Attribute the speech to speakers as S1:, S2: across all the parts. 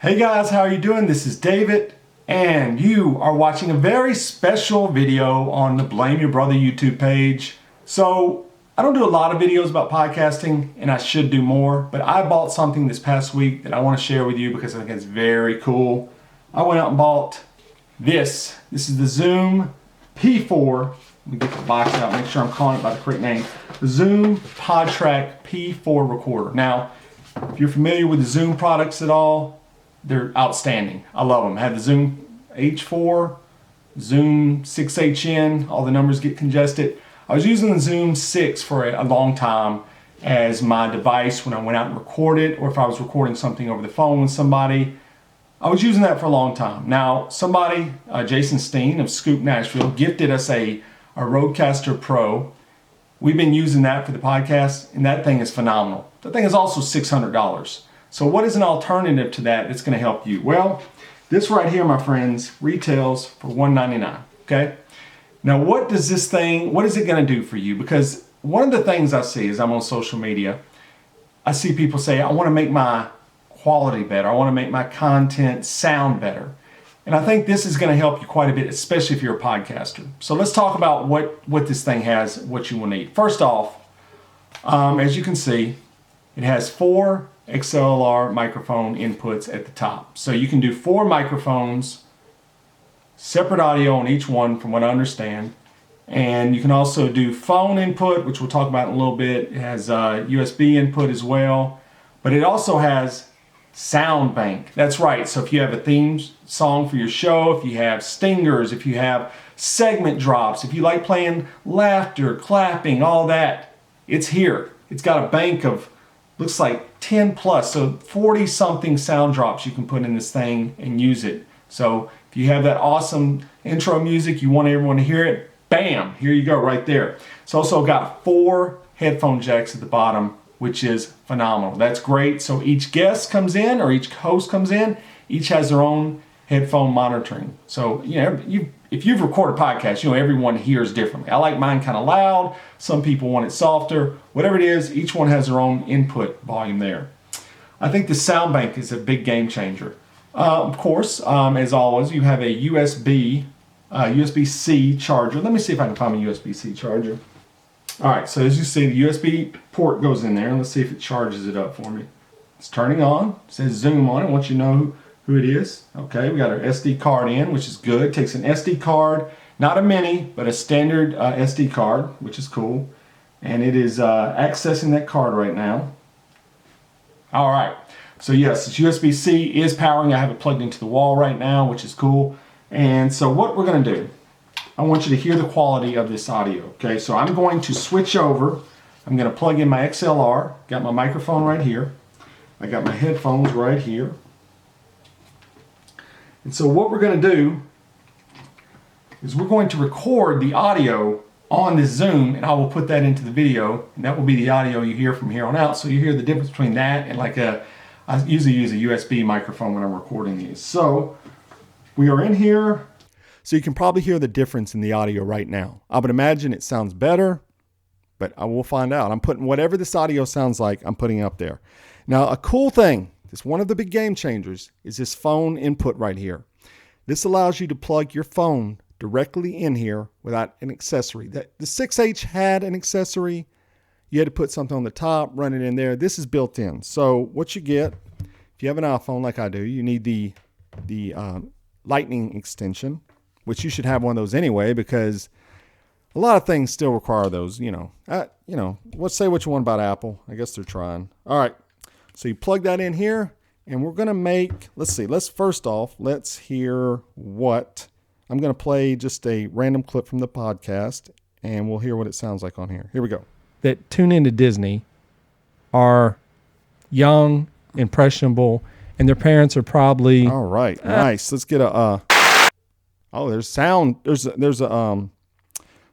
S1: Hey guys, how are you doing? This is David, and you are watching a very special video on the Blame Your Brother YouTube page. So, I don't do a lot of videos about podcasting, and I should do more, but I bought something this past week that I want to share with you because I think it's very cool. I went out and bought this. This is the Zoom P4. Let me get the box out, make sure I'm calling it by the correct name. The Zoom PodTrak P4 recorder. Now, if you're familiar with the Zoom products at all, they're outstanding. I love them. I have the Zoom H4, Zoom 6HN, all the numbers get congested. I was using the Zoom 6 for a long time as my device when I went out and recorded, or if I was recording something over the phone with somebody. I was using that for a long time. Now, somebody, Jason Steen of Scoop Nashville, gifted us a Rodecaster Pro. We've been using that for the podcast, and that thing is phenomenal. That thing is also $600. So what is an alternative to that that's going to help you? Well, this right here, my friends, retails for $199, okay? Now, what is it going to do for you? Because one of the things I see as I'm on social media, I see people say, I want to make my quality better. I want to make my content sound better. And I think this is going to help you quite a bit, especially if you're a podcaster. So let's talk about what this thing has, what you will need. First off, as you can see, it has 4 XLR microphone inputs at the top. So you can do 4 microphones, separate audio on each one from what I understand. And you can also do phone input, which we'll talk about in a little bit. It has USB input as well. But it also has sound bank. That's right. So if you have a theme song for your show, if you have stingers, if you have segment drops, if you like playing laughter, clapping, all that, it's here. It's got a bank of, looks like 10 plus, so 40 something sound drops you can put in this thing and use it. So if you have that awesome intro music, you want everyone to hear it, bam, here you go right there. It's also got 4 headphone jacks at the bottom, which is phenomenal. That's great. So each guest comes in, or each host comes in, each has their own headphone monitoring. So, if you've recorded a podcast, everyone hears differently. I like mine kind of loud. Some people want it softer. Whatever it is, each one has their own input volume there. I think the sound bank is a big game changer. Of course, as always, you have a USB-C charger. Let me see if I can find a USB-C charger. All right, so as you see, the USB port goes in there. Let's see if it charges it up for me. It's turning on. It says Zoom on it. I want you to know who it is. Okay, we got our SD card in, which is good. It takes an SD card, not a mini, but a standard SD card, which is cool. And it is accessing that card right now. All right, so yes, this USB-C is powering. I have it plugged into the wall right now, which is cool. And so what we're going to do, I want you to hear the quality of this audio. Okay, so I'm going to switch over. I'm going to plug in my XLR. Got my microphone right here. I got my headphones right here. And so what we're going to do is we're going to record the audio on this Zoom, and I will put that into the video, and that will be the audio you hear from here on out. So you hear the difference between that and I usually use a USB microphone when I'm recording these. So we are in here. So you can probably hear the difference in the audio right now. I would imagine it sounds better, but I will find out. I'm putting whatever this audio sounds like, I'm putting up there. Now, a cool thing, this one of the big game changers, is this phone input right here. This allows you to plug your phone directly in here without an accessory. The 6H had an accessory. You had to put something on the top, run it in there. This is built in. So what you get, if you have an iPhone like I do, you need the lightning extension, which you should have one of those anyway, because a lot of things still require those, let's say what you want about Apple. I guess they're trying. All right. So you plug that in here, and we're going to make, let's hear what, I'm going to play just a random clip from the podcast, and we'll hear what it sounds like on here. Here we go. That tune into Disney are young, impressionable, and their parents are probably... All right. Nice. Let's get there's sound. There's a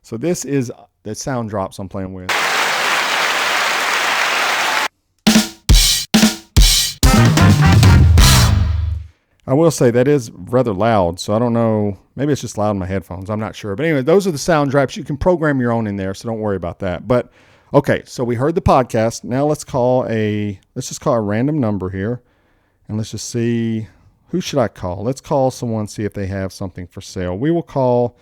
S1: so this is the sound drops I'm playing with. I will say that is rather loud, so I don't know. Maybe it's just loud in my headphones. I'm not sure. But anyway, those are the sound drops. You can program your own in there, so don't worry about that. But okay, so we heard the podcast. Now let's just call a random number here, and let's just see. Who should I call? Let's call someone, see if they have something for sale. We will call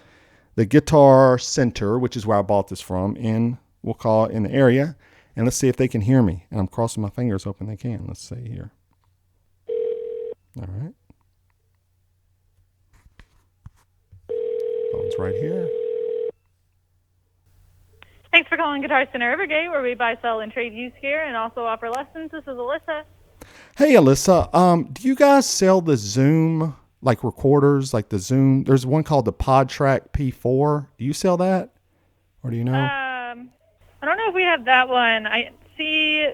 S1: the Guitar Center, which is where I bought this from, we'll call it in the area, and let's see if they can hear me. And I'm crossing my fingers hoping they can. Let's see here. All right. Phone's right here.
S2: Thanks for calling Guitar Center Evergate, where we buy, sell, and trade used gear and also offer lessons. This is Alyssa.
S1: Hey, Alyssa. Do you guys sell the Zoom, like recorders, like the Zoom? There's one called the PodTrak P4. Do you sell that? Or do you know?
S2: I don't know if we have that one. I see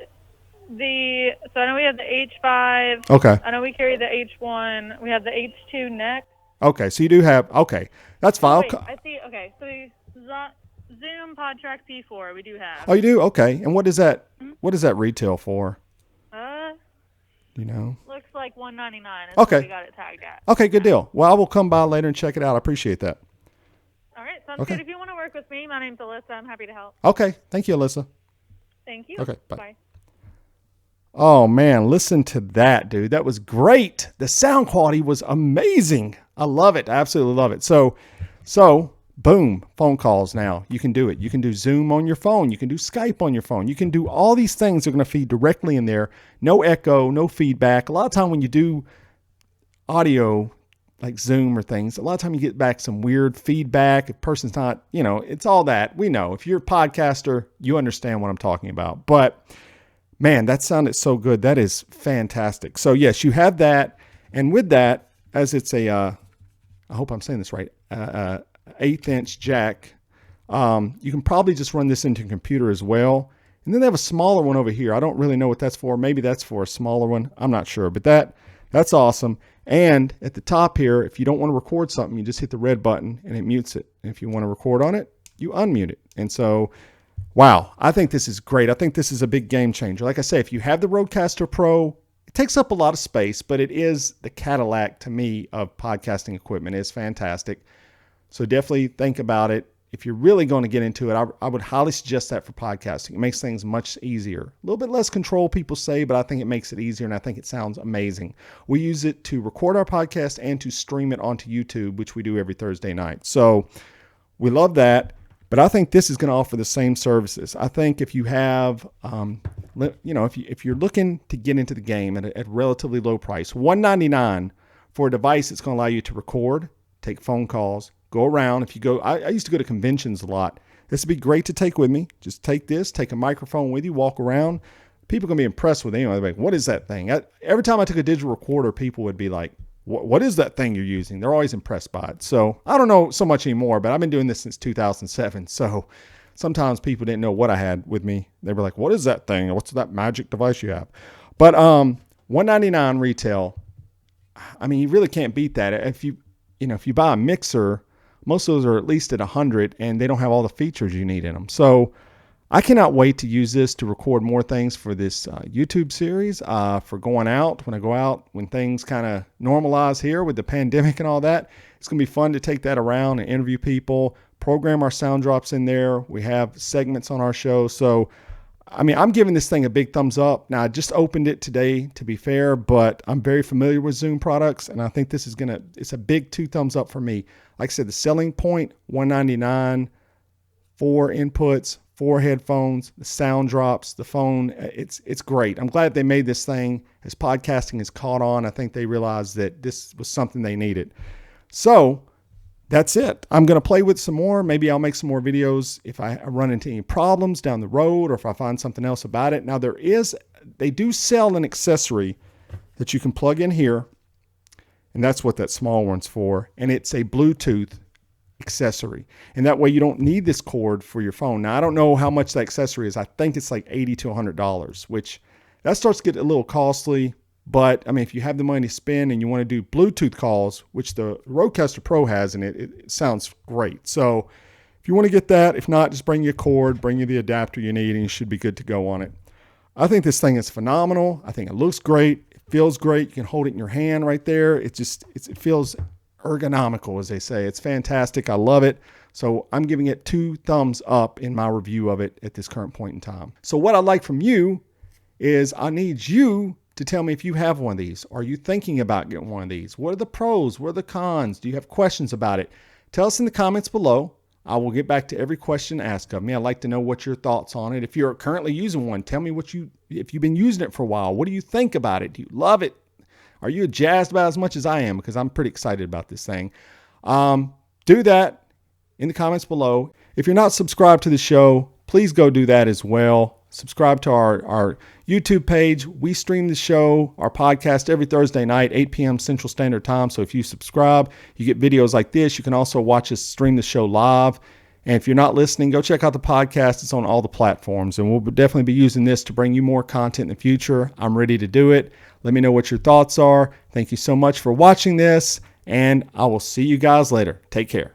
S2: so I know we have the H5.
S1: Okay.
S2: I know we carry the H1. We have the H2 next.
S1: Okay, so you do have, okay. That's fine.
S2: Wait, I see, okay. So Zoom PodTrak P4 we do have.
S1: Oh, you do? Okay. And what is that? What does that retail for? You know?
S2: Looks like $199.
S1: Okay.
S2: We got it tagged at.
S1: Okay, good deal. Well, I will come by later and check it out. I appreciate that.
S2: All right, sounds good. If you want to work with me, my name's Alyssa. I'm happy to help.
S1: Okay. Thank you, Alyssa.
S2: Thank you.
S1: Okay, bye. Oh, man, listen to that, dude. That was great. The sound quality was amazing. I love it. I absolutely love it. So boom, phone calls now. You can do it. You can do Zoom on your phone. You can do Skype on your phone. You can do all these things. They're going to feed directly in there. No echo, no feedback. A lot of time when you do audio like Zoom or things, a lot of time you get back some weird feedback. If a person's not, it's all that. We know. If you're a podcaster, you understand what I'm talking about. But man, that sounded so good. That is fantastic. So yes, you have that. And with that, as it's I hope I'm saying this right, 1/8" jack, you can probably just run this into a computer as well. And then they have a smaller one over here. I don't really know what that's for. Maybe that's for a smaller one. I'm not sure, but that's awesome. And at the top here, if you don't want to record something, you just hit the red button and it mutes it. And if you want to record on it, you unmute it. And so, wow, I think this is great. I think this is a big game changer. Like I say, if you have the Rodecaster Pro, it takes up a lot of space, but it is the Cadillac to me of podcasting equipment. It's fantastic. So definitely think about it. If you're really going to get into it, I would highly suggest that for podcasting. It makes things much easier. A little bit less control, people say, but I think it makes it easier, and I think it sounds amazing. We use it to record our podcast and to stream it onto YouTube, which we do every Thursday night. So we love that, but I think this is going to offer the same services. I think if you have, if you're looking to get into the game at a relatively low price, $199 for a device that's going to allow you to record, take phone calls, go around. If you go, I used to go to conventions a lot. This would be great to take with me. Just take this, take a microphone with you, walk around. People are going to be impressed with it. They're like, what is that thing? Every time I took a digital recorder, people would be like, what is that thing you're using? They're always impressed by it. So I don't know so much anymore, but I've been doing this since 2007. So sometimes people didn't know what I had with me. They were like, what is that thing? What's that magic device you have? But $199 retail. I mean, you really can't beat that. If you buy a mixer, most of those are at least at $100 and they don't have all the features you need in them. So I cannot wait to use this to record more things for this YouTube series, for going out, when I go out, when things kind of normalize here with the pandemic and all that. It's going to be fun to take that around and interview people, program our sound drops in there. We have segments on our show. So, I mean, I'm giving this thing a big thumbs up. Now, I just opened it today, to be fair, but I'm very familiar with Zoom products, and I think this is it's a big 2 thumbs up for me. Like I said, the selling point, $199, 4 inputs, 4 headphones, the sound drops, the phone. It's great. I'm glad they made this thing. As podcasting has caught on, I think they realized that this was something they needed. So that's it. I'm going to play with some more. Maybe I'll make some more videos if I run into any problems down the road or if I find something else about it. Now they do sell an accessory that you can plug in here, and that's what that small one's for. And it's a Bluetooth accessory. And that way you don't need this cord for your phone. Now, I don't know how much that accessory is. I think it's like $80 to $100, which that starts to get a little costly. But I mean, if you have the money to spend and you want to do Bluetooth calls, which the Rodecaster Pro has, and it sounds great. So if you want to get that, if not, just bring you a cord, bring you the adapter you need, and you should be good to go on it. I think this thing is phenomenal. I think it looks great. It feels great. You can hold it in your hand right there. It feels ergonomical, as they say. It's fantastic. I love it. So I'm giving it 2 thumbs up in my review of it at this current point in time. So what I'd like from you is I need you to tell me if you have one of these. Are you thinking about getting one of these? What are the pros? What are the cons? Do you have questions about it? Tell us in the comments below. I will get back to every question asked of me. I'd like to know what your thoughts on it. If you're currently using one, tell me if you've been using it for a while. What do you think about it? Do you love it? Are you jazzed about it as much as I am? Because I'm pretty excited about this thing. Do that in the comments below. If you're not subscribed to the show, please go do that as well. Subscribe to our YouTube page. We stream the show, our podcast, every Thursday night, 8 p.m. Central Standard Time. So if you subscribe, you get videos like this. You can also watch us stream the show live. And if you're not listening, go check out the podcast. It's on all the platforms. And we'll definitely be using this to bring you more content in the future. I'm ready to do it. Let me know what your thoughts are. Thank you so much for watching this. And I will see you guys later. Take care.